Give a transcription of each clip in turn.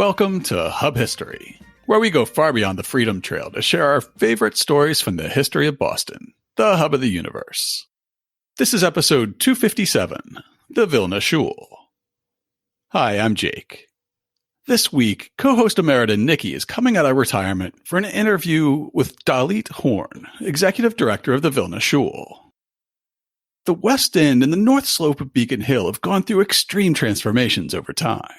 Welcome to Hub History, where we go far beyond the Freedom Trail to share our favorite stories from the history of Boston, the hub of the universe. This is episode 257, the Vilna Shul. Hi, I'm Jake. This week, co-host Emerita Nikki is coming out of retirement for an interview with Dalit Horn, executive director of the Vilna Shul. The West End and the North Slope of Beacon Hill have gone through extreme transformations over time.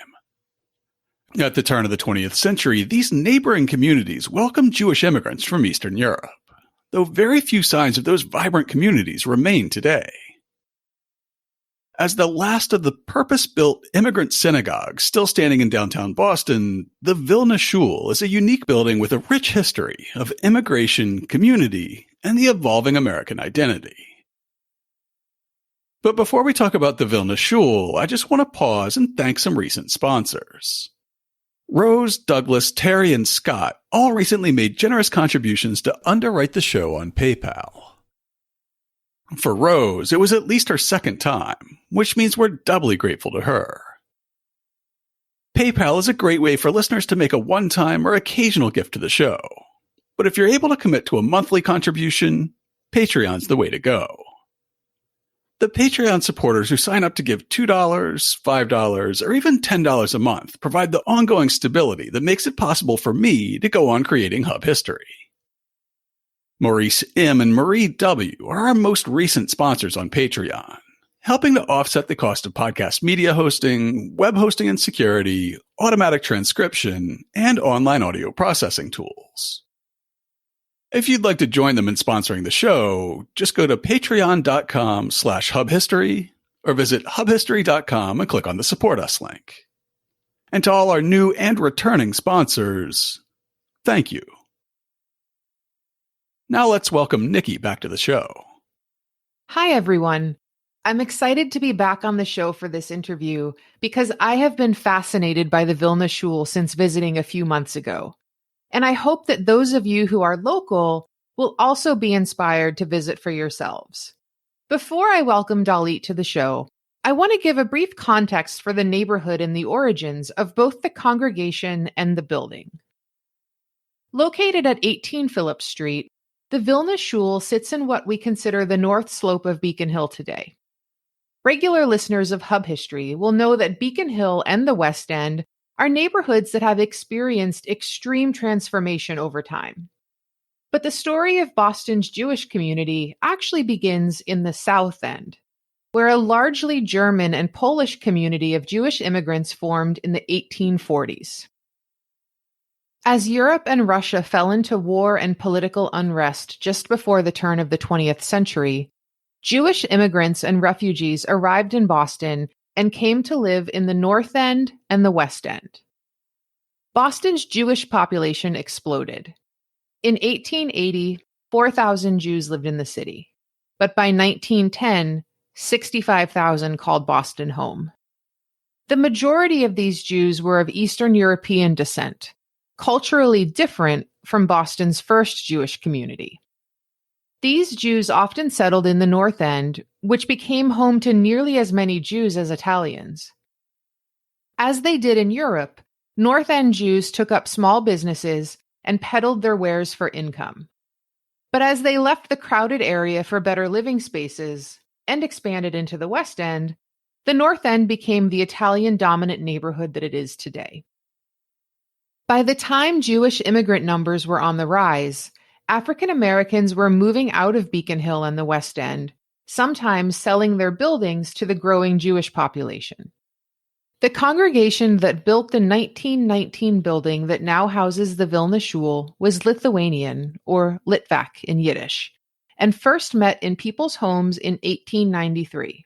At the turn of the 20th century, these neighboring communities welcomed Jewish immigrants from Eastern Europe, though very few signs of those vibrant communities remain today. As the last of the purpose-built immigrant synagogues still standing in downtown Boston, the Vilna Shul is a unique building with a rich history of immigration, community, and the evolving American identity. But before we talk about the Vilna Shul, I just want to pause and thank some recent sponsors. Rose, Douglas, Terry, and Scott all recently made generous contributions to underwrite the show on PayPal. For Rose, it was at least her second time, which means we're doubly grateful to her. PayPal is a great way for listeners to make a one-time or occasional gift to the show. But if you're able to commit to a monthly contribution, Patreon's the way to go. The Patreon supporters who sign up to give $2, $5, or even $10 a month provide the ongoing stability that makes it possible for me to go on creating Hub History. Maurice M. and Marie W. are our most recent sponsors on Patreon, helping to offset the cost of podcast media hosting, web hosting and security, automatic transcription, and online audio processing tools. If you'd like to join them in sponsoring the show, just go to patreon.com/hubhistory or visit hubhistory.com and click on the Support Us link. And to all our new and returning sponsors, thank you. Now let's welcome Nikki back to the show. Hi, everyone. I'm excited to be back on the show for this interview because I have been fascinated by the Vilna Shul since visiting a few months ago. And I hope that those of you who are local will also be inspired to visit for yourselves. Before I welcome Dalit to the show, I want to give a brief context for the neighborhood and the origins of both the congregation and the building. Located at 18 Phillips Street, the Vilna Shul sits in what we consider the north slope of Beacon Hill today. Regular listeners of Hub History will know that Beacon Hill and the West End are neighborhoods that have experienced extreme transformation over time. But the story of Boston's Jewish community actually begins in the South End, where a largely German and Polish community of Jewish immigrants formed in the 1840s. As Europe and Russia fell into war and political unrest just before the turn of the 20th century, Jewish immigrants and refugees arrived in Boston and came to live in the North End and the West End. Boston's Jewish population exploded. In 1880, 4,000 Jews lived in the city, but by 1910, 65,000 called Boston home. The majority of these Jews were of Eastern European descent, culturally different from Boston's first Jewish community. These Jews often settled in the North End, which became home to nearly as many Jews as Italians. As they did in Europe, North End Jews took up small businesses and peddled their wares for income. But as they left the crowded area for better living spaces and expanded into the West End, the North End became the Italian-dominant neighborhood that it is today. By the time Jewish immigrant numbers were on the rise, African Americans were moving out of Beacon Hill and the West End, sometimes selling their buildings to the growing Jewish population. The congregation that built the 1919 building that now houses the Vilna Shul was Lithuanian, or Litvak in Yiddish, and first met in people's homes in 1893.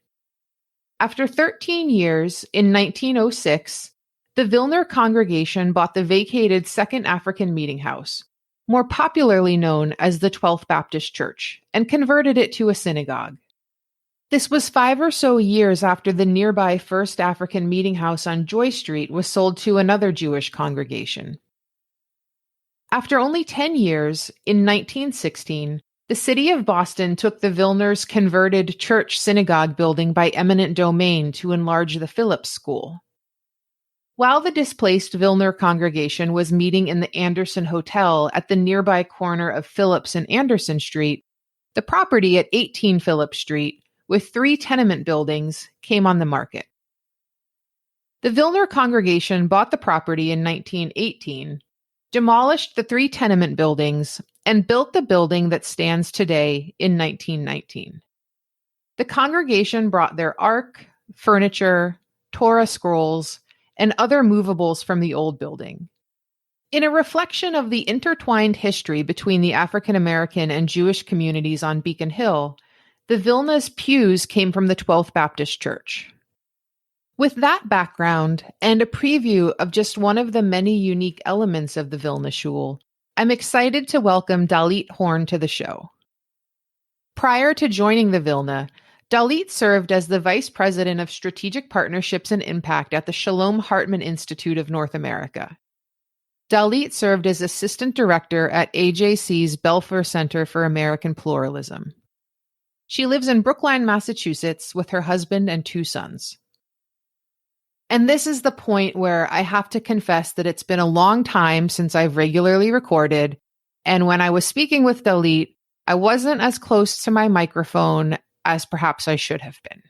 After 13 years, in 1906, the Vilna congregation bought the vacated Second African Meeting House, more popularly known as the 12th Baptist Church, and converted it to a synagogue. This was 5 or so years after the nearby First African Meeting House on Joy Street was sold to another Jewish congregation. After only 10 years, in 1916, the city of Boston took the Vilners' converted church synagogue building by eminent domain to enlarge the Phillips School. While the displaced Vilna congregation was meeting in the Anderson Hotel at the nearby corner of Phillips and Anderson Street, the property at 18 Phillips Street, with 3 tenement buildings, came on the market. The Vilna congregation bought the property in 1918, demolished the 3 tenement buildings, and built the building that stands today in 1919. The congregation brought their ark, furniture, Torah scrolls, and other movables from the old building. In a reflection of the intertwined history between the African American and Jewish communities on Beacon Hill, the Vilna's pews came from the 12th Baptist Church. With that background and a preview of just one of the many unique elements of the Vilna Shul, I'm excited to welcome Dalit Horn to the show. Prior to joining the Vilna, Dalit served as the Vice President of Strategic Partnerships and Impact at the Shalom Hartman Institute of North America. Dalit served as Assistant Director at AJC's Belfer Center for American Pluralism. She lives in Brookline, Massachusetts, with her husband and 2 sons. And this is the point where I have to confess that it's been a long time since I've regularly recorded, and when I was speaking with Dalit, I wasn't as close to my microphone as perhaps I should have been.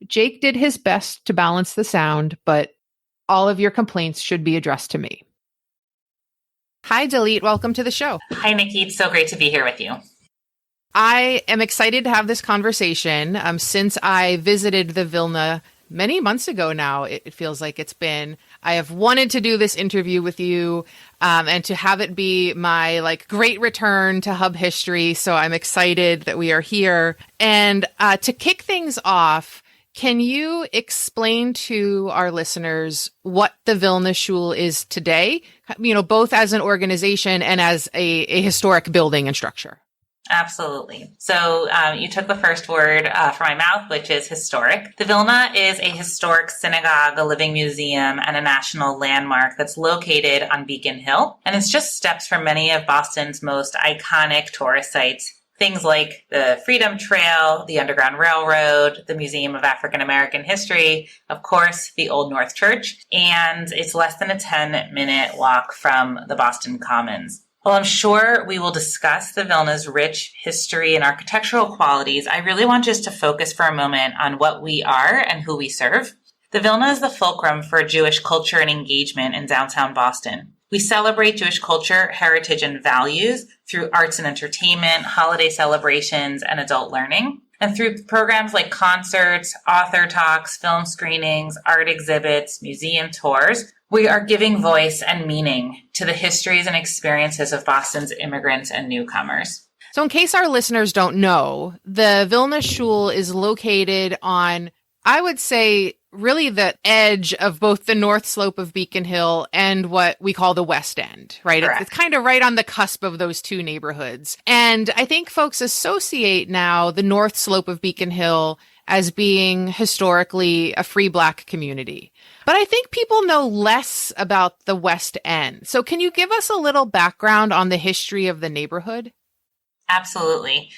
Jake did his best to balance the sound, but all of your complaints should be addressed to me. Hi, Dalit. Welcome to the show. Hi, Nikki. It's so great to be here with you. I am excited to have this conversation. Since I visited the Vilna many months ago now, it feels like it's been. I have wanted to do this interview with you and to have it be my great return to Hub history. So I'm excited that we are here. And to kick things off, can you explain to our listeners what the Vilna Shul is today, both as an organization and as a historic building and structure? Absolutely. So you took the first word from my mouth, which is historic. The Vilna is a historic synagogue, a living museum, and a national landmark that's located on Beacon Hill. And it's just steps from many of Boston's most iconic tourist sites. Things like the Freedom Trail, the Underground Railroad, the Museum of African American History, of course, the Old North Church, and it's less than a 10-minute walk from the Boston Commons. While I'm sure we will discuss the Vilna's rich history and architectural qualities, I really want just to focus for a moment on what we are and who we serve. The Vilna is the fulcrum for Jewish culture and engagement in downtown Boston. We celebrate Jewish culture, heritage, and values through arts and entertainment, holiday celebrations, and adult learning. And through programs like concerts, author talks, film screenings, art exhibits, museum tours, we are giving voice and meaning to the histories and experiences of Boston's immigrants and newcomers. So in case our listeners don't know, the Vilna Shul is located on, I would say, really the edge of both the north slope of Beacon Hill and what we call the West End, right? It's kind of right on the cusp of those 2 neighborhoods. And I think folks associate now the north slope of Beacon Hill as being historically a free Black community. But I think people know less about the West End. So can you give us a little background on the history of the neighborhood? Absolutely.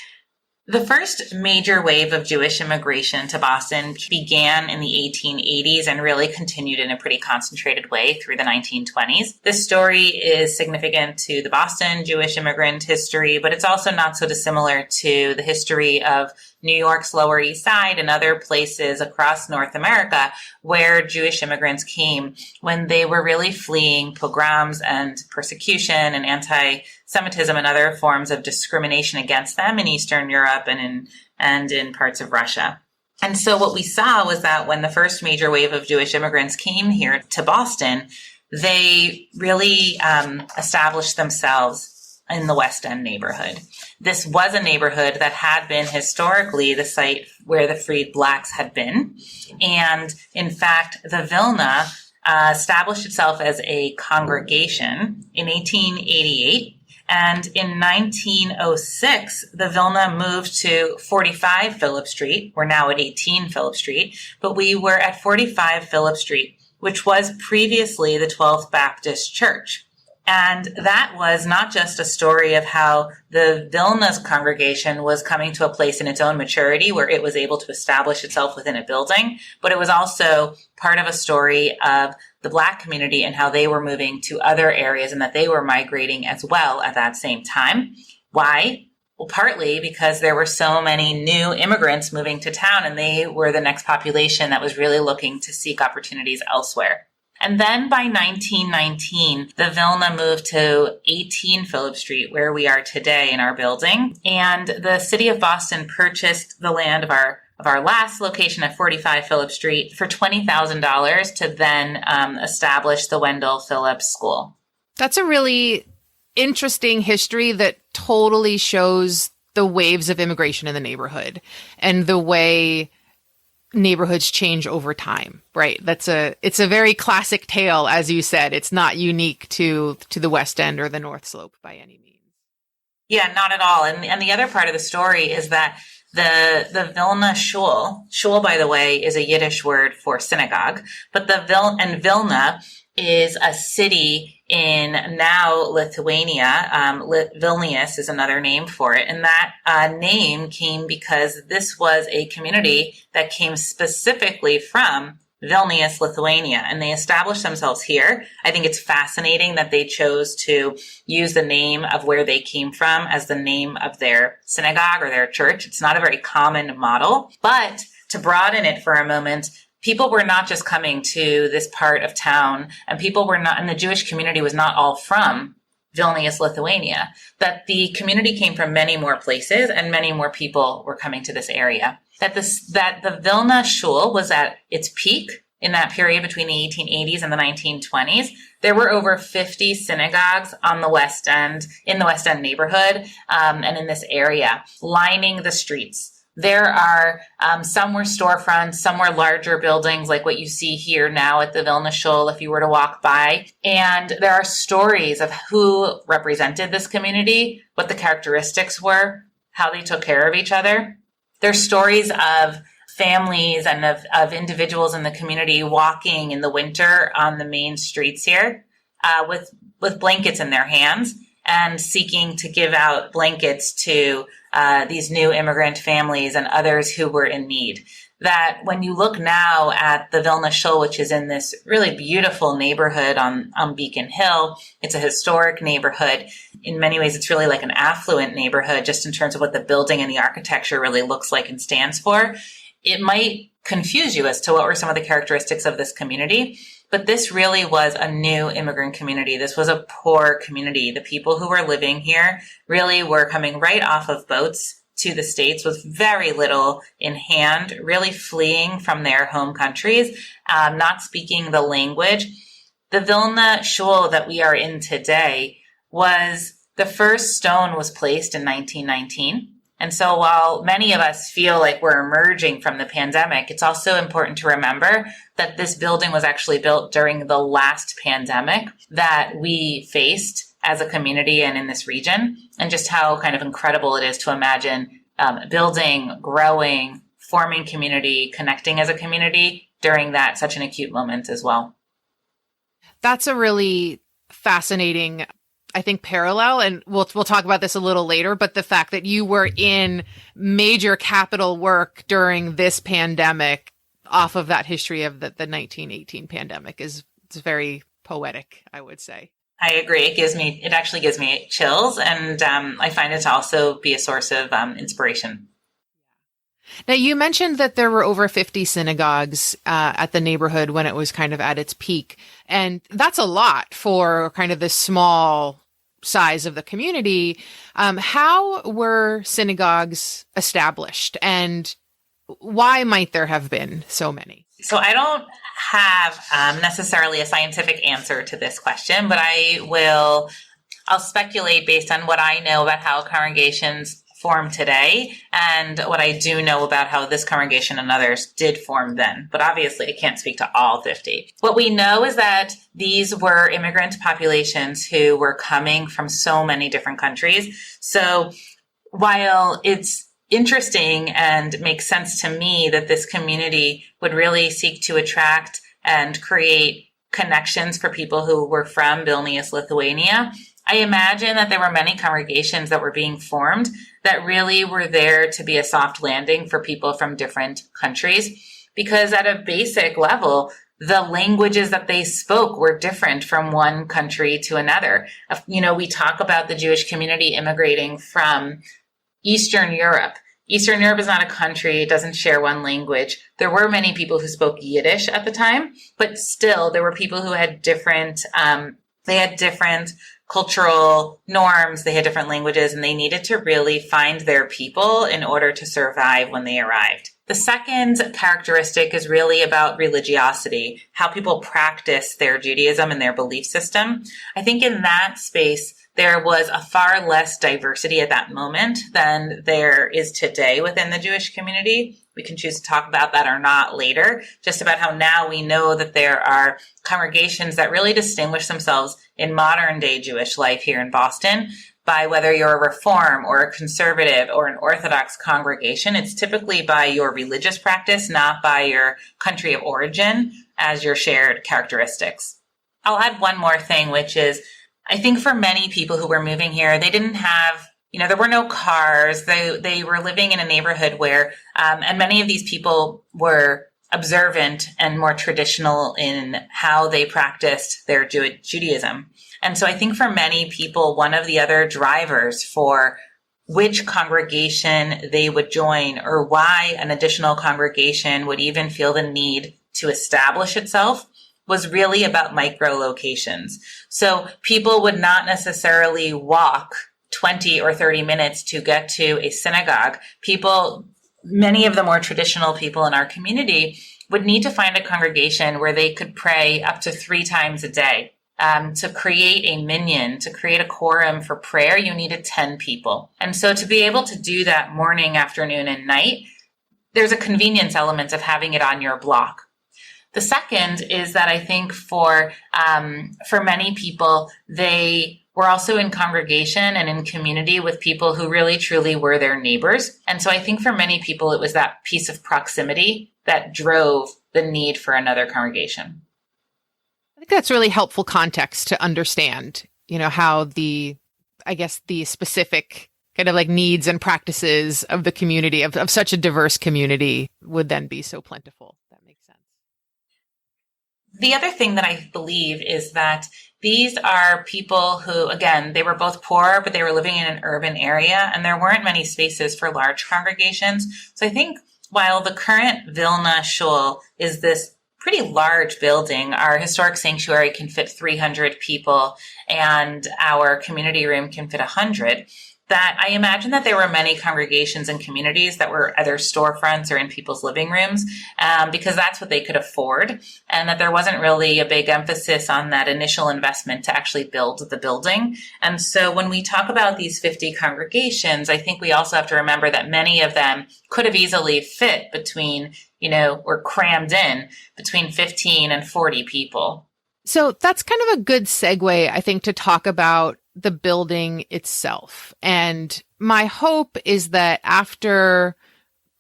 The first major wave of Jewish immigration to Boston began in the 1880s and really continued in a pretty concentrated way through the 1920s. This story is significant to the Boston Jewish immigrant history, but it's also not so dissimilar to the history of New York's Lower East Side and other places across North America where Jewish immigrants came when they were really fleeing pogroms and persecution and anti-Semitism and other forms of discrimination against them in Eastern Europe and in parts of Russia. And so what we saw was that when the first major wave of Jewish immigrants came here to Boston, they really established themselves in the West End neighborhood. This was a neighborhood that had been historically the site where the freed Blacks had been. And in fact, the Vilna established itself as a congregation in 1888. And in 1906, the Vilna moved to 45 Phillip Street. We're now at 18 Phillip Street, but we were at 45 Phillip Street, which was previously the 12th Baptist Church. And that was not just a story of how the Vilna's congregation was coming to a place in its own maturity where it was able to establish itself within a building, but it was also part of a story of the Black community and how they were moving to other areas and that they were migrating as well at that same time. Why? Well, partly because there were so many new immigrants moving to town, and they were the next population that was really looking to seek opportunities elsewhere. And then by 1919, the Vilna moved to 18 Phillip Street, where we are today in our building. And the city of Boston purchased the land of our last location at 45 Phillip Street for $20,000 to then establish the Wendell Phillips School. That's a really interesting history that totally shows the waves of immigration in the neighborhood and the way neighborhoods change over time, right? It's a very classic tale, as you said. It's not unique to the West End or the North Slope by any means. Yeah, not at all. And the other part of the story is that the Vilna Shul, by the way, is a Yiddish word for synagogue, but Vilna is a city in now Lithuania. Vilnius is another name for it. And that name came because this was a community that came specifically from Vilnius, Lithuania, and they established themselves here. I think it's fascinating that they chose to use the name of where they came from as the name of their synagogue or their church. It's not a very common model, but to broaden it for a moment, people were not just coming to this part of town, and the Jewish community was not all from Vilnius, Lithuania, that the community came from many more places and many more people were coming to this area. That the Vilna Shul was at its peak in that period between the 1880s and the 1920s. There were over 50 synagogues on the West End, in the West End neighborhood, and in this area, lining the streets. There are some were storefronts, some were larger buildings like what you see here now at the Vilna Shul if you were to walk by. And there are stories of who represented this community, what the characteristics were, how they took care of each other. There's stories of families and of individuals in the community walking in the winter on the main streets here with blankets in their hands and seeking to give out blankets to these new immigrant families and others who were in need. That when you look now at the Vilna Shul, which is in this really beautiful neighborhood on Beacon Hill, it's a historic neighborhood. In many ways, it's really like an affluent neighborhood, just in terms of what the building and the architecture really looks like and stands for. It might confuse you as to what were some of the characteristics of this community, but this really was a new immigrant community. This was a poor community. The people who were living here really were coming right off of boats to the States with very little in hand, really fleeing from their home countries, not speaking the language. The Vilna Shul that we are in today the first stone was placed in 1919. And so while many of us feel like we're emerging from the pandemic, it's also important to remember that this building was actually built during the last pandemic that we faced as a community and in this region, and just how kind of incredible it is to imagine building, growing, forming community, connecting as a community during that such an acute moment as well. That's a really fascinating, I think, parallel, and we'll talk about this a little later, but the fact that you were in major capital work during this pandemic off of that history of the 1918 pandemic it's very poetic, I would say. I agree. It actually gives me chills, and I find it to also be a source of inspiration. Now, you mentioned that there were over 50 synagogues at the neighborhood when it was kind of at its peak. And that's a lot for kind of the small size of the community. How were synagogues established, and why might there have been so many? So I don't have necessarily a scientific answer to this question, but I'll speculate based on what I know about how congregations form today and what I do know about how this congregation and others did form then. But obviously I can't speak to all 50. What we know is that these were immigrant populations who were coming from so many different countries. So while it's interesting and makes sense to me that this community would really seek to attract and create connections for people who were from Vilnius, Lithuania, I imagine that there were many congregations that were being formed that really were there to be a soft landing for people from different countries, because at a basic level, the languages that they spoke were different from one country to another. We talk about the Jewish community immigrating from Eastern Europe. Eastern Europe is not a country. It doesn't share one language. There were many people who spoke Yiddish at the time, but still there were people who had different cultural norms. They had different languages, and they needed to really find their people in order to survive when they arrived. The second characteristic is really about religiosity, how people practice their Judaism and their belief system. I think in that space, there was a far less diversity at that moment than there is today within the Jewish community. We can choose to talk about that or not later, just about how now we know that there are congregations that really distinguish themselves in modern day Jewish life here in Boston by whether you're a Reform or a conservative or an Orthodox congregation. It's typically by your religious practice, not by your country of origin as your shared characteristics. I'll add one more thing, which is I think for many people who were moving here, they didn't have, there were no cars. They were living in a neighborhood where, and many of these people were observant and more traditional in how they practiced their Judaism. And so I think for many people, one of the other drivers for which congregation they would join or why an additional congregation would even feel the need to establish itself was really about micro locations. So people would not necessarily walk 20 or 30 minutes to get to a synagogue. Many of the more traditional people in our community would need to find a congregation where they could pray up to 3 times a day. To create a minyan, to create a quorum for prayer, you needed 10 people. And so to be able to do that morning, afternoon, and night, there's a convenience element of having it on your block. The second is that I think for many people, they were also in congregation and in community with people who really truly were their neighbors. And so I think for many people, it was that piece of proximity that drove the need for another congregation. I think that's really helpful context to understand, how the specific kind of like needs and practices of the community, of such a diverse community would then be so plentiful. That makes sense. The other thing that I believe is that these are people who, again, they were both poor, but they were living in an urban area, and there weren't many spaces for large congregations. So I think while the current Vilna Shul is this pretty large building, our historic sanctuary can fit 300 people, and our community room can fit 100. That I imagine that there were many congregations and communities that were either storefronts or in people's living rooms, because that's what they could afford, and that there wasn't really a big emphasis on that initial investment to actually build the building. And so when we talk about these 50 congregations, I think we also have to remember that many of them could have easily fit between, or crammed in between 15 and 40 people. So that's kind of a good segue, I think, to talk about the building itself. And my hope is that after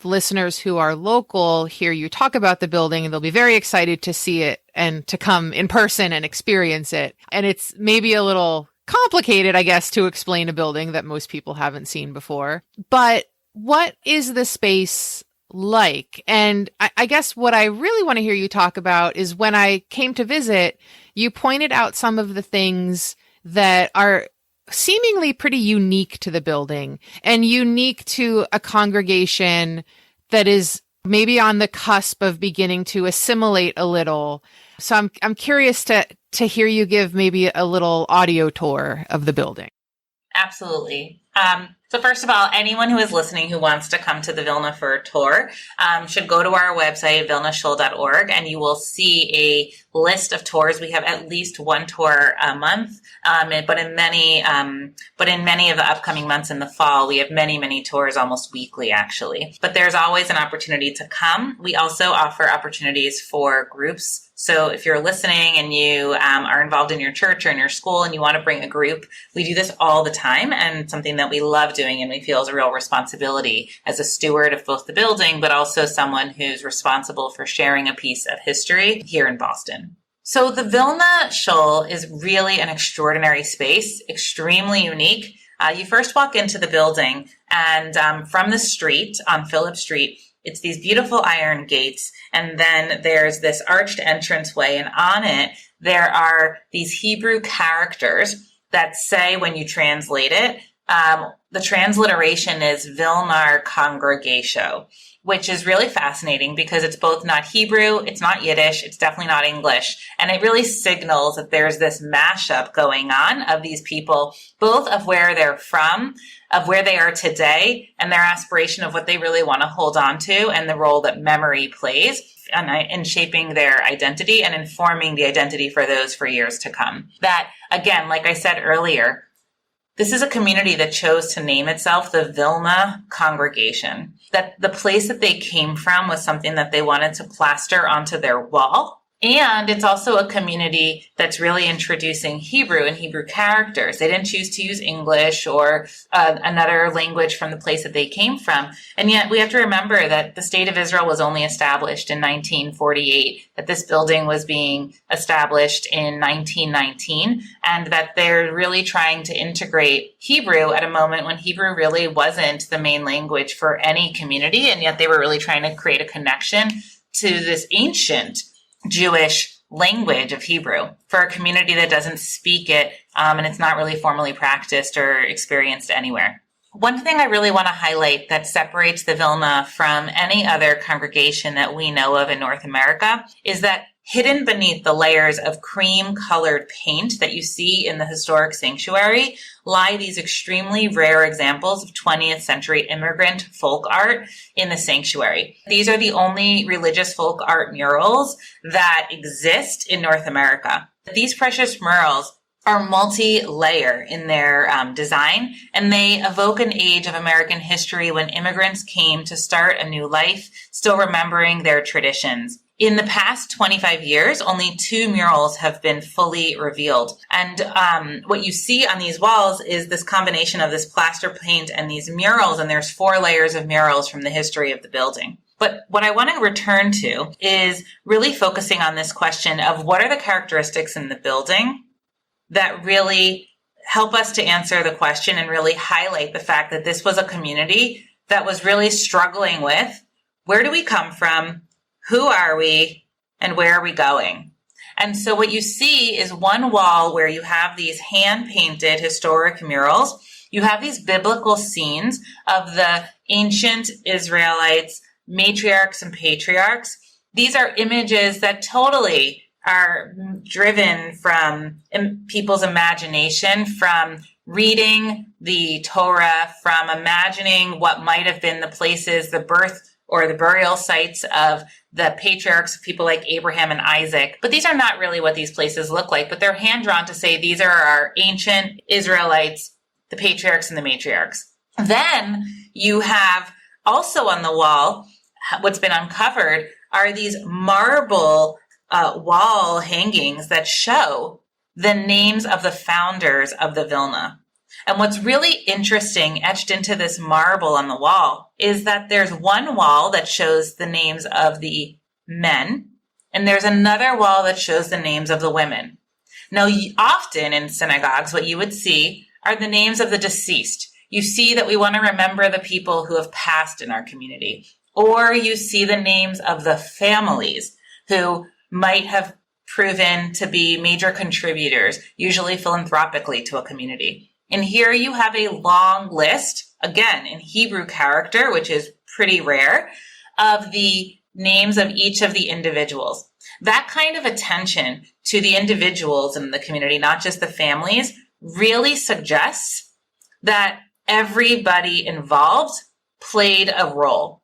listeners who are local hear you talk about the building, they'll be very excited to see it and to come in person and experience it. And it's maybe a little complicated, I guess, to explain a building that most people haven't seen before. But what is the space like? And I guess what I really want to hear you talk about is when I came to visit, you pointed out some of the things that are seemingly pretty unique to the building and unique to a congregation that is maybe on the cusp of beginning to assimilate a little. So I'm curious to hear you give maybe a little audio tour of the building. Absolutely. So first of all, anyone who is listening who wants to come to the Vilna for a tour should go to our website, vilnashul.org, and you will see a list of tours. We have at least one tour a month, but in many of the upcoming months in the fall, we have many tours almost weekly, actually. But there's always an opportunity to come. We also offer opportunities for groups. So if you're listening and you are involved in your church or in your school and you want to bring a group, we do this all the time, and something that we love doing and we feel is a real responsibility as a steward of both the building, but also someone who's responsible for sharing a piece of history here in Boston. So the Vilna Shul is really an extraordinary space, extremely unique. You first walk into the building, and from the street on Phillip Street, it's these beautiful iron gates, and then there's this arched entranceway, and on it there are these Hebrew characters that say, when you translate it, the transliteration is Vilnar Congregatio, which is really fascinating because it's both not Hebrew, it's not Yiddish, it's definitely not English. And it really signals that there's this mashup going on of these people, both of where they're from, of where they are today, and their aspiration of what they really want to hold on to, and the role that memory plays in shaping their identity and informing the identity for those for years to come. That, again, like I said earlier, this is a community that chose to name itself the Vilna Congregation, that the place that they came from was something that they wanted to plaster onto their wall. And it's also a community that's really introducing Hebrew and Hebrew characters. They didn't choose to use English or another language from the place that they came from. And yet we have to remember that the state of Israel was only established in 1948, that this building was being established in 1919, and that they're really trying to integrate Hebrew at a moment when Hebrew really wasn't the main language for any community. And yet they were really trying to create a connection to this ancient Jewish language of Hebrew for a community that doesn't speak it, and it's not really formally practiced or experienced anywhere. One thing I really want to highlight that separates the Vilna from any other congregation that we know of in North America is that hidden beneath the layers of cream-colored paint that you see in the historic sanctuary lie these extremely rare examples of 20th century immigrant folk art in the sanctuary. These are the only religious folk art murals that exist in North America. These precious murals are multi-layer in their design, and they evoke an age of American history when immigrants came to start a new life, still remembering their traditions. In the past 25 years, only 2 murals have been fully revealed. And what you see on these walls is this combination of this plaster paint and these murals, and there's 4 layers of murals from the history of the building. But what I want to return to is really focusing on this question of what are the characteristics in the building that really help us to answer the question and really highlight the fact that this was a community that was really struggling with where do we come from? Who are we, and where are we going? And so what you see is one wall where you have these hand-painted historic murals. You have these biblical scenes of the ancient Israelites, matriarchs and patriarchs. These are images that totally are driven from people's imagination, from reading the Torah, from imagining what might have been the places, the birth or the burial sites of the patriarchs, people like Abraham and Isaac. But these are not really what these places look like, but they're hand-drawn to say these are our ancient Israelites, the patriarchs and the matriarchs. Then you have also on the wall, what's been uncovered are these marble wall hangings that show the names of the founders of the Vilna. And what's really interesting etched into this marble on the wall is that there's one wall that shows the names of the men, and there's another wall that shows the names of the women. Now, often in synagogues, what you would see are the names of the deceased. You see that we want to remember the people who have passed in our community, or you see the names of the families who might have proven to be major contributors, usually philanthropically, to a community. And here you have a long list, again, in Hebrew character, which is pretty rare, of the names of each of the individuals. That kind of attention to the individuals in the community, not just the families, really suggests that everybody involved played a role.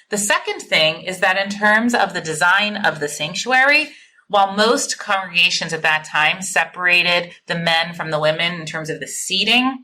The second thing is that in terms of the design of the sanctuary, while most congregations at that time separated the men from the women in terms of the seating,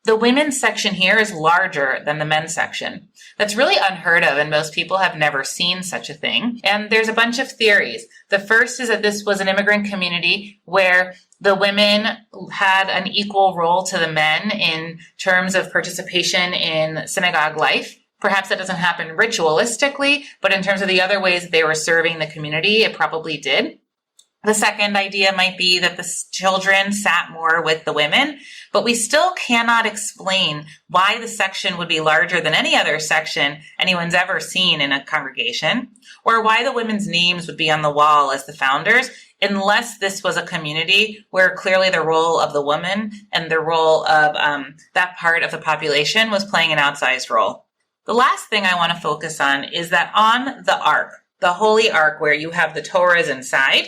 the women's section here is larger than the men's section. That's really unheard of, and most people have never seen such a thing. And there's a bunch of theories. The first is that this was an immigrant community where the women had an equal role to the men in terms of participation in synagogue life. Perhaps that doesn't happen ritualistically, but in terms of the other ways that they were serving the community, it probably did. The second idea might be that the children sat more with the women, but we still cannot explain why the section would be larger than any other section anyone's ever seen in a congregation, or why the women's names would be on the wall as the founders, unless this was a community where clearly the role of the woman and the role of that part of the population was playing an outsized role. The last thing I want to focus on is that on the Ark, the Holy Ark, where you have the Torahs inside,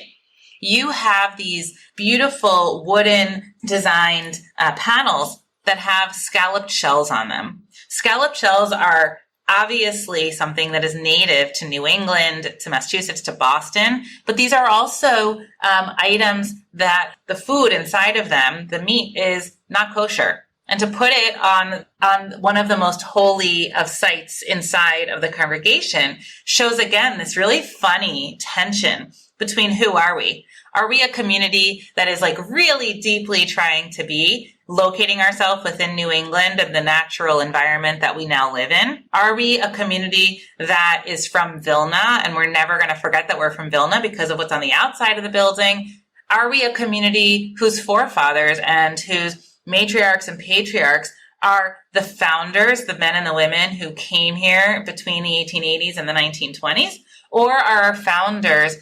you have these beautiful wooden designed panels that have scalloped shells on them. Scalloped shells are obviously something that is native to New England, to Massachusetts, to Boston, but these are also items that the food inside of them, the meat, is not kosher. And to put it on one of the most holy of sites inside of the congregation shows, again, this really funny tension between who are we? Are we a community that is like really deeply trying to be locating ourselves within New England and the natural environment that we now live in? Are we a community that is from Vilna and we're never going to forget that we're from Vilna because of what's on the outside of the building? Are we a community whose forefathers and whose matriarchs and patriarchs are the founders, the men and the women who came here between the 1880s and the 1920s? Or are our founders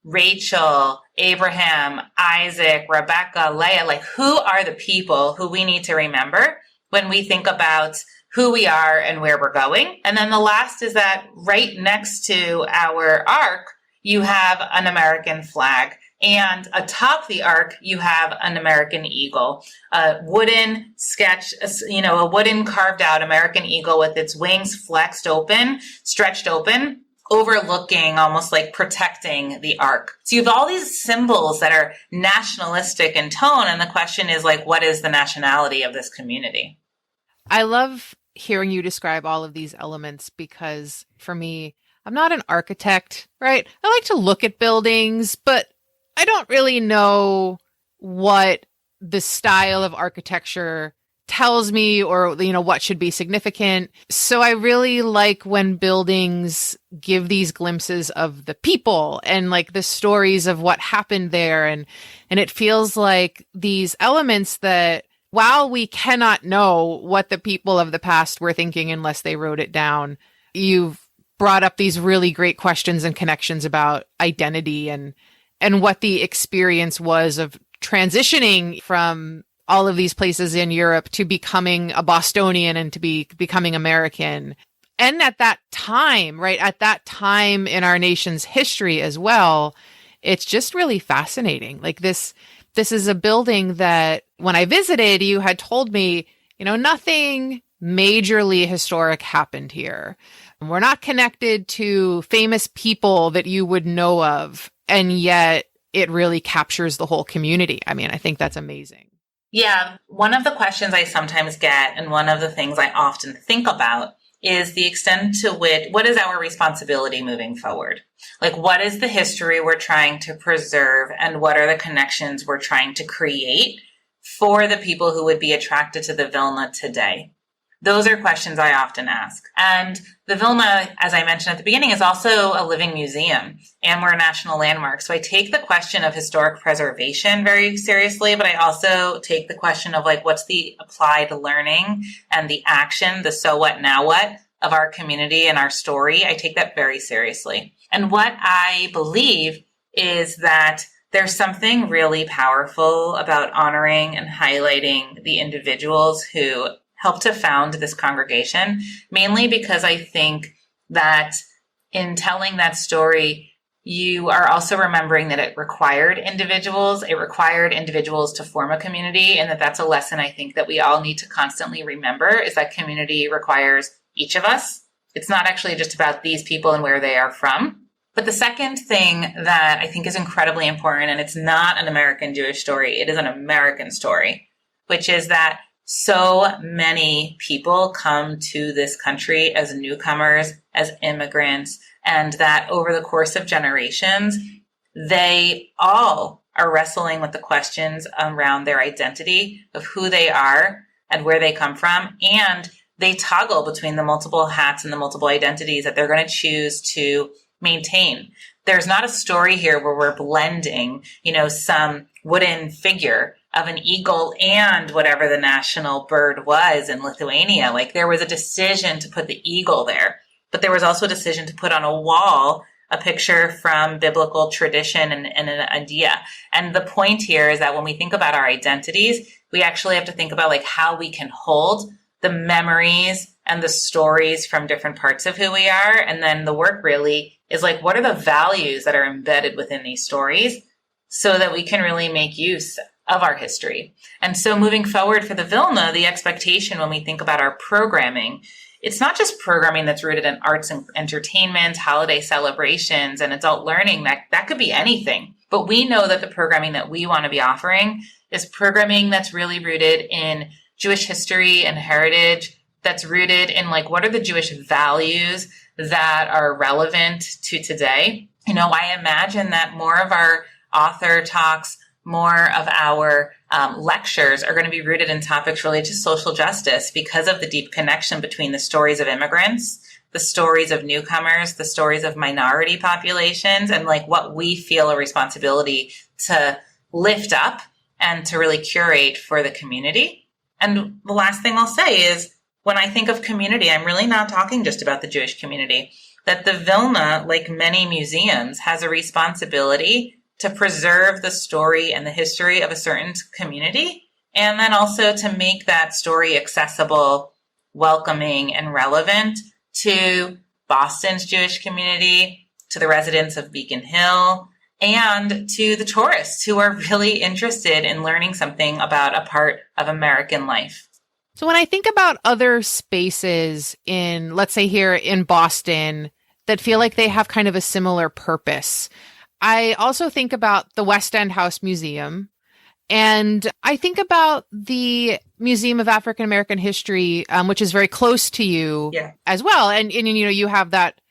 Rachel, Abraham, Isaac, Rebecca, Leah? Like, who are the people who we need to remember when we think about who we are and where we're going? And then the last is that right next to our ark, you have an American flag. And atop the ark, you have an American eagle, a wooden sketch, a wooden carved out American eagle with its wings flexed open, stretched open, overlooking, almost like protecting the ark. So you have all these symbols that are nationalistic in tone. And the question is, like, what is the nationality of this community? I love hearing you describe all of these elements because for me, I'm not an architect, right? I like to look at buildings, but I don't really know what the style of architecture tells me or, what should be significant. So I really like when buildings give these glimpses of the people and like the stories of what happened there. And it feels like these elements that while we cannot know what the people of the past were thinking unless they wrote it down, you've brought up these really great questions and connections about identity and what the experience was of transitioning from all of these places in Europe to becoming a Bostonian and to becoming American. And at that time, right, at that time in our nation's history as well, it's just really fascinating. Like this is a building that when I visited, you had told me, nothing majorly historic happened here. We're not connected to famous people that you would know of. And yet it really captures the whole community. I mean, I think that's amazing. Yeah. One of the questions I sometimes get, and one of the things I often think about, is the extent to which, what is our responsibility moving forward? Like, what is the history we're trying to preserve, and what are the connections we're trying to create for the people who would be attracted to the Vilna today? Those are questions I often ask. And the Vilna, as I mentioned at the beginning, is also a living museum, and we're a national landmark. So I take the question of historic preservation very seriously, but I also take the question of, like, what's the applied learning and the action, the so what, now what of our community and our story. I take that very seriously. And what I believe is that there's something really powerful about honoring and highlighting the individuals who helped to found this congregation, mainly because I think that in telling that story, you are also remembering that it required individuals. It required individuals to form a community, and that's a lesson I think that we all need to constantly remember, is that community requires each of us. It's not actually just about these people and where they are from. But the second thing that I think is incredibly important, and it's not an American Jewish story, it is an American story, which is that so many people come to this country as newcomers, as immigrants, and that over the course of generations, they all are wrestling with the questions around their identity, of who they are and where they come from. And they toggle between the multiple hats and the multiple identities that they're going to choose to maintain. There's not a story here where we're blending, some wooden figure of an eagle and whatever the national bird was in Lithuania. Like, there was a decision to put the eagle there, but there was also a decision to put on a wall a picture from biblical tradition and an idea. And the point here is that when we think about our identities, we actually have to think about how we can hold the memories and the stories from different parts of who we are. And then the work really is what are the values that are embedded within these stories so that we can really make use of our history. And so moving forward for the Vilna, the expectation when we think about our programming, it's not just programming that's rooted in arts and entertainment, holiday celebrations, and adult learning. That could be anything. But we know that the programming that we want to be offering is programming that's really rooted in Jewish history and heritage, that's rooted in what are the Jewish values that are relevant to today. I imagine that more of our author talks, more of our lectures are going to be rooted in topics related to social justice because of the deep connection between the stories of immigrants, the stories of newcomers, the stories of minority populations, and what we feel a responsibility to lift up and to really curate for the community. And the last thing I'll say is, when I think of community, I'm really not talking just about the Jewish community, that the Vilna, like many museums, has a responsibility to preserve the story and the history of a certain community, and then also to make that story accessible, welcoming, and relevant to Boston's Jewish community, to the residents of Beacon Hill, and to the tourists who are really interested in learning something about a part of American life. So when I think about other spaces in, let's say here in Boston, that feel like they have kind of a similar purpose, I also think about the West End House Museum, and I think about the Museum of African American History, which is very close to you as well. And you have that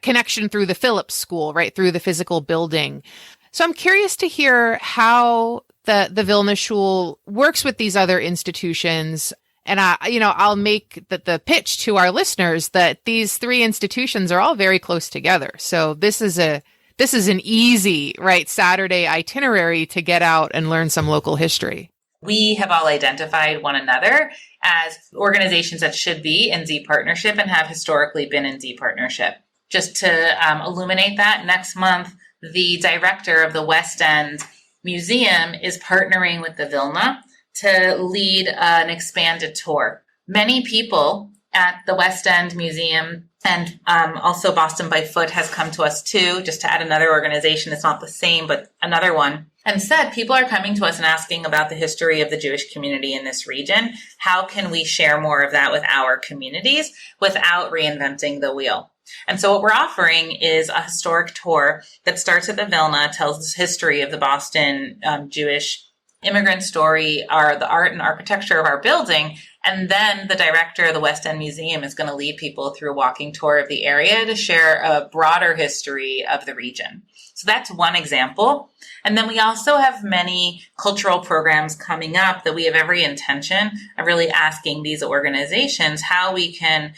connection through the Phillips School, right, through the physical building. So I'm curious to hear how the Vilna Shul works with these other institutions. And I'll make the pitch to our listeners that these three institutions are all very close together. So this is an easy, right, Saturday itinerary to get out and learn some local history. We have all identified one another as organizations that should be in Z partnership and have historically been in Z partnership. Just to illuminate that, next month, the director of the West End Museum is partnering with the Vilna to lead an expanded tour. Many people at the West End Museum and also Boston by Foot has come to us too, just to add another organization. It's not the same, but another one. And said, people are coming to us and asking about the history of the Jewish community in this region. How can we share more of that with our communities without reinventing the wheel? And so what we're offering is a historic tour that starts at the Vilna, tells the history of the Boston Jewish immigrant story, the art and architecture of our building. And then the director of the West End Museum is going to lead people through a walking tour of the area to share a broader history of the region. So that's one example. And then we also have many cultural programs coming up that we have every intention of really asking these organizations how we can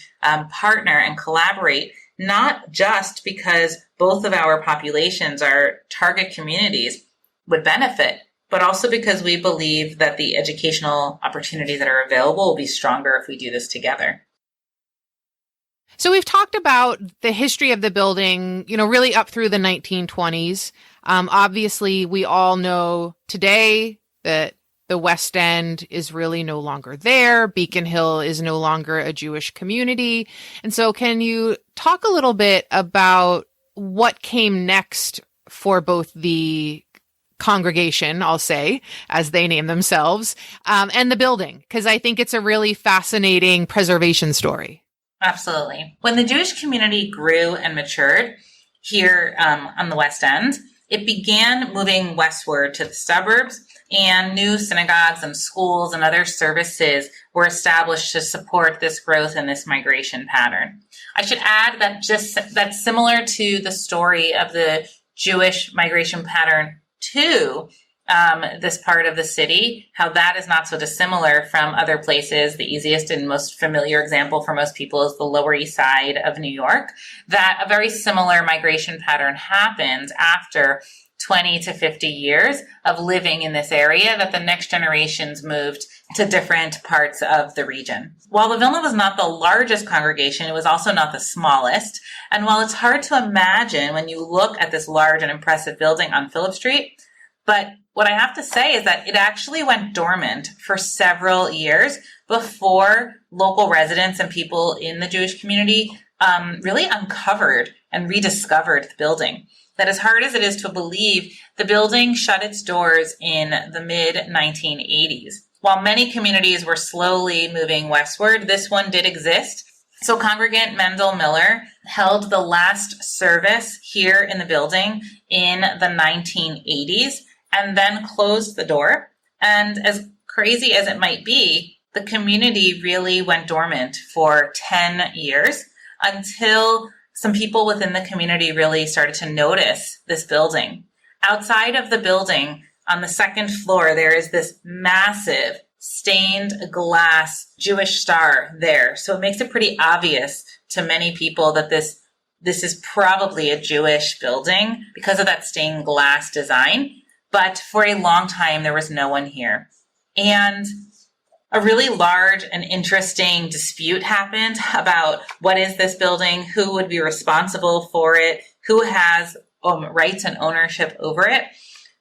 partner and collaborate, not just because both of our populations, our target communities, would benefit, but also because we believe that the educational opportunities that are available will be stronger if we do this together. So we've talked about the history of the building, really up through the 1920s. Obviously, we all know today that the West End is really no longer there. Beacon Hill is no longer a Jewish community. And so can you talk a little bit about what came next for both the congregation, I'll say, as they name themselves, and the building? Because I think it's a really fascinating preservation story. Absolutely. When the Jewish community grew and matured here on the West End, it began moving westward to the suburbs, and new synagogues and schools and other services were established to support this growth and this migration pattern. I should add that that's similar to the story of the Jewish migration pattern to this part of the city, how that is not so dissimilar from other places. The easiest and most familiar example for most people is the Lower East Side of New York, that a very similar migration pattern happens after 20 to 50 years of living in this area, that the next generations moved to different parts of the region. While the Vilna was not the largest congregation, it was also not the smallest. And while it's hard to imagine when you look at this large and impressive building on Phillip Street, but what I have to say is that it actually went dormant for several years before local residents and people in the Jewish community really uncovered and rediscovered the building. That as hard as it is to believe, the building shut its doors in the mid-1980s. While many communities were slowly moving westward, this one did exist. So Congregant Mendel Miller held the last service here in the building in the 1980s and then closed the door. And as crazy as it might be, the community really went dormant for 10 years until some people within the community really started to notice this building. Outside of the building, on the second floor, there is this massive stained glass Jewish star there. So it makes it pretty obvious to many people that this is probably a Jewish building because of that stained glass design. But for a long time, there was no one here. And a really large and interesting dispute happened about what is this building, who would be responsible for it, who has rights and ownership over it.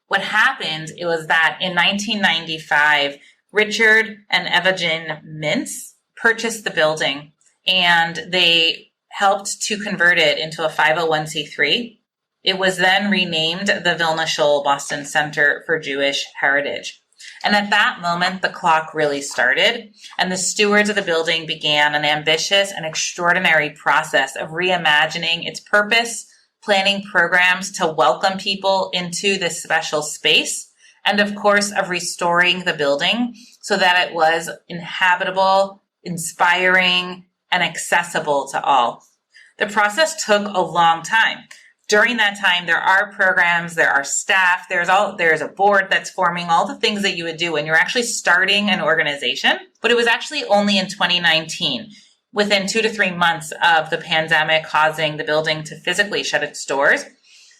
What happened, it was that in 1995, Richard and Eva-Jin Mintz purchased the building, and they helped to convert it into a 501c3. It was then renamed the Vilna Shul Boston Center for Jewish Heritage. And at that moment, the clock really started, and the stewards of the building began an ambitious and extraordinary process of reimagining its purpose, planning programs to welcome people into this special space, and of course, of restoring the building so that it was inhabitable, inspiring, and accessible to all. The process took a long time. During that time, there are programs, there are staff, there's a board that's forming all the things that you would do when you're actually starting an organization. But it was actually only in 2019, within 2 to 3 months of the pandemic causing the building to physically shut its doors,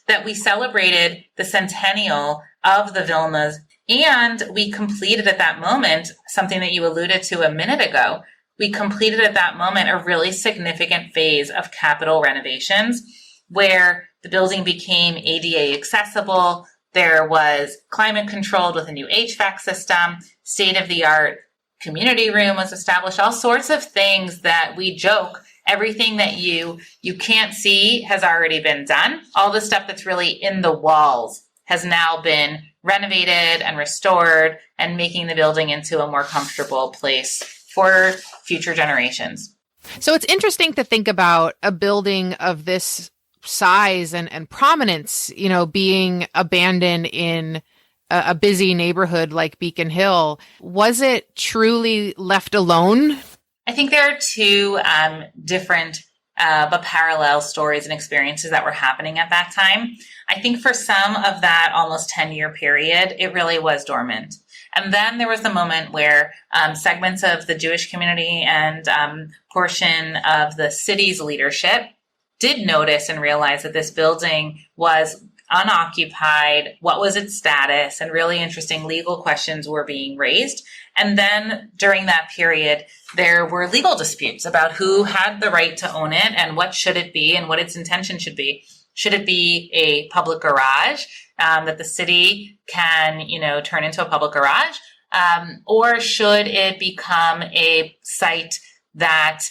that we celebrated the centennial of the Vilnas. And we completed at that moment something that you alluded to a minute ago. We completed at that moment a really significant phase of capital renovations where the building became ADA accessible. There was climate controlled with a new HVAC system, state-of-the-art community room was established, all sorts of things that we joke. Everything that you can't see has already been done. All the stuff that's really in the walls has now been renovated and restored and making the building into a more comfortable place for future generations. So it's interesting to think about a building of this size and prominence, being abandoned in a busy neighborhood like Beacon Hill. Was it truly left alone? I think there are two different but parallel stories and experiences that were happening at that time. I think for some of that almost 10-year period, it really was dormant. And then there was the moment where segments of the Jewish community and portion of the city's leadership did notice and realize that this building was unoccupied, what was its status, and really interesting legal questions were being raised. And then during that period, there were legal disputes about who had the right to own it and what should it be and what its intention should be. Should it be a public garage that the city can, turn into a public garage? Or should it become a site that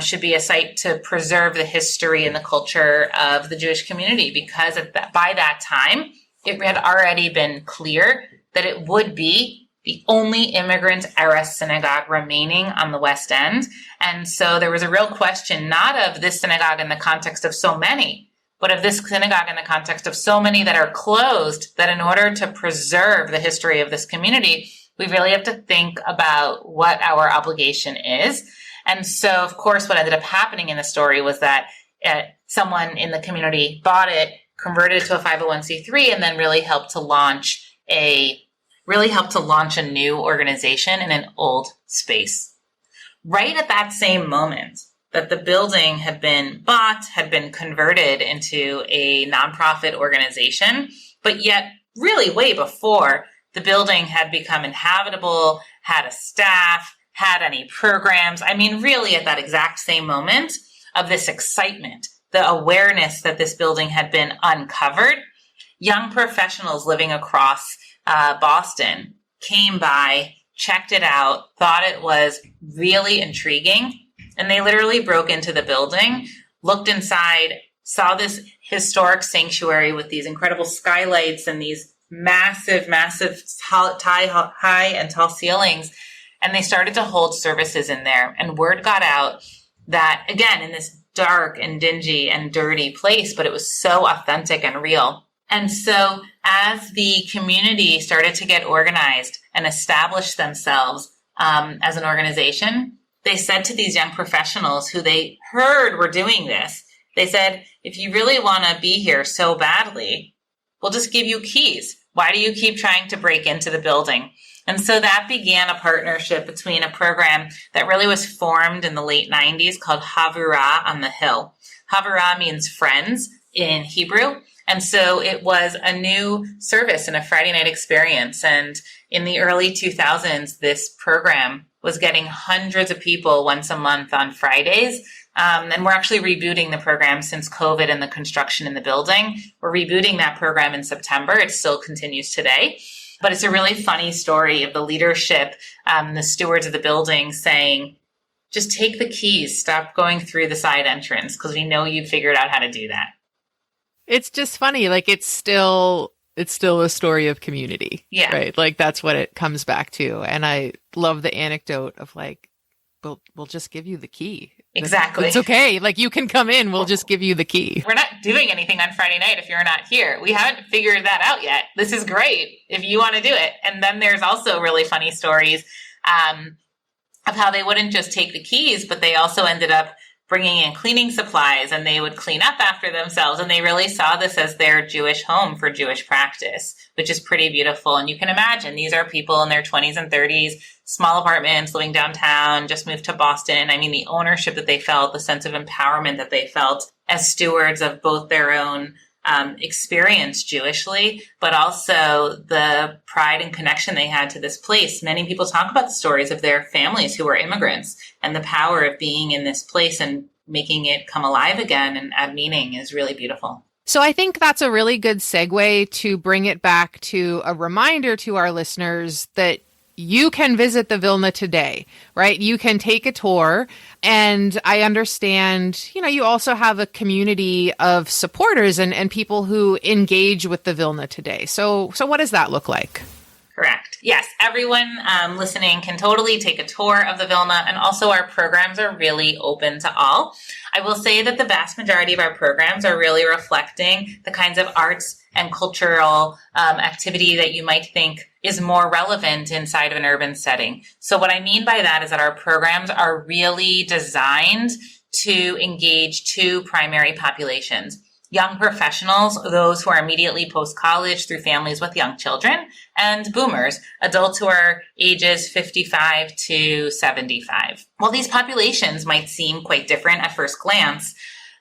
should be a site to preserve the history and the culture of the Jewish community? Because by that time, it had already been clear that it would be the only immigrant era synagogue remaining on the West End. And so there was a real question, not of this synagogue in the context of so many, but of this synagogue in the context of so many that are closed, that in order to preserve the history of this community, we really have to think about what our obligation is. And so, of course, what ended up happening in the story was that someone in the community bought it, converted it to a 501c3, and then really helped to launch really helped to launch a new organization in an old space. Right at that same moment that the building had been bought, had been converted into a nonprofit organization, but yet really way before the building had become inhabitable, had a staff, had any programs. I mean, really at that exact same moment of this excitement, the awareness that this building had been uncovered, young professionals living across Boston came by, checked it out, thought it was really intriguing, and they literally broke into the building, looked inside, saw this historic sanctuary with these incredible skylights and these massive high and tall ceilings, and they started to hold services in there. And word got out that, again, in this dark and dingy and dirty place, but it was so authentic and real. And so as the community started to get organized and establish themselves as an organization, they said to these young professionals who they heard were doing this, they said, if you really want to be here so badly, we'll just give you keys. Why do you keep trying to break into the building? And so that began a partnership between a program that really was formed in the late 90s called Havurah on the Hill. Havurah means friends in Hebrew. And so it was a new service and a Friday night experience. And in the early 2000s, this program was getting hundreds of people once a month on Fridays. And we're actually rebooting the program since COVID and the construction in the building. We're rebooting that program in September. It still continues today. But it's a really funny story of the leadership, the stewards of the building saying, just take the keys, stop going through the side entrance, because we know you've figured out how to do that. It's just funny. Like it's still a story of community. Yeah. Right. Like that's what it comes back to. And I love the anecdote of like, we'll just give you the key. Exactly. It's okay. Like you can come in. We'll just give you the key. We're not doing anything on Friday night if you're not here. We haven't figured that out yet. This is great if you want to do it. And then there's also really funny stories of how they wouldn't just take the keys, but they also ended up bringing in cleaning supplies, and they would clean up after themselves. And they really saw this as their Jewish home for Jewish practice, which is pretty beautiful. And you can imagine these are people in their 20s and 30s, small apartments, living downtown, just moved to Boston. I mean, the ownership that they felt, the sense of empowerment that they felt as stewards of both their own experience Jewishly, but also the pride and connection they had to this place. Many people talk about the stories of their families who were immigrants, and the power of being in this place and making it come alive again and add meaning is really beautiful. So I think that's a really good segue to bring it back to a reminder to our listeners that you can visit the Vilna today, right? You can take a tour. And I understand, you also have a community of supporters and people who engage with the Vilna today. So what does that look like? Correct. Yes, everyone listening can totally take a tour of the Vilna, and also our programs are really open to all. I will say that the vast majority of our programs are really reflecting the kinds of arts and cultural activity that you might think is more relevant inside of an urban setting. So what I mean by that is that our programs are really designed to engage two primary populations: young professionals, those who are immediately post-college through families with young children, and boomers, adults who are ages 55 to 75. While these populations might seem quite different at first glance,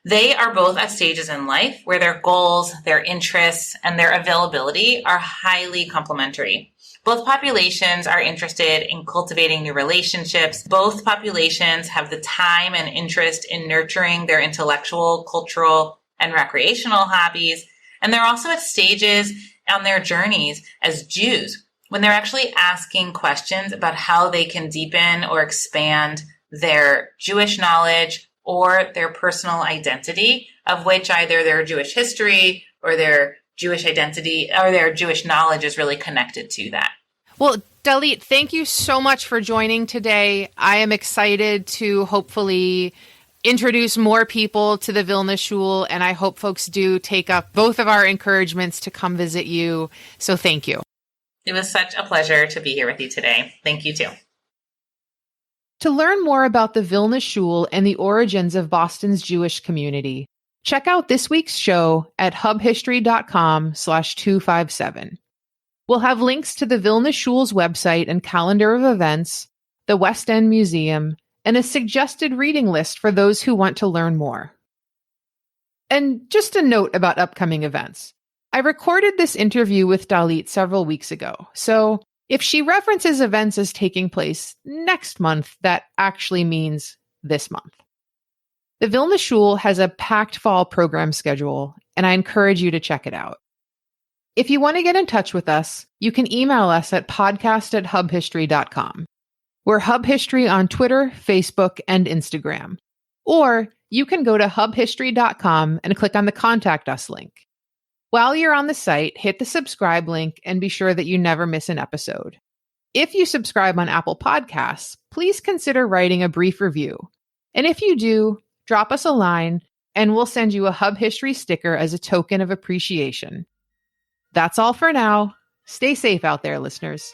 they are both at stages in life where their goals, their interests, and their availability are highly complementary. Both populations are interested in cultivating new relationships. Both populations have the time and interest in nurturing their intellectual, cultural, and recreational hobbies. And they're also at stages on their journeys as Jews when they're actually asking questions about how they can deepen or expand their Jewish knowledge or their personal identity, of which either their Jewish history or their Jewish identity or their Jewish knowledge is really connected to that. Well, Dalit, thank you so much for joining today. I am excited to hopefully introduce more people to the Vilna Shul, and I hope folks do take up both of our encouragements to come visit you. So thank you. It was such a pleasure to be here with you today. Thank you too. To learn more about the Vilna Shul and the origins of Boston's Jewish community, check out this week's show at hubhistory.com/257. We'll have links to the Vilna Shul's website and calendar of events, the West End Museum, and a suggested reading list for those who want to learn more. And just a note about upcoming events. I recorded this interview with Dalit several weeks ago, so if she references events as taking place next month, that actually means this month. The Vilna Shul has a packed fall program schedule, and I encourage you to check it out. If you want to get in touch with us, you can email us at podcast@hubhistory.com. We're Hub History on Twitter, Facebook, and Instagram. Or you can go to hubhistory.com and click on the Contact Us link. While you're on the site, hit the subscribe link and be sure that you never miss an episode. If you subscribe on Apple Podcasts, please consider writing a brief review. And if you do, drop us a line and we'll send you a Hub History sticker as a token of appreciation. That's all for now. Stay safe out there, listeners.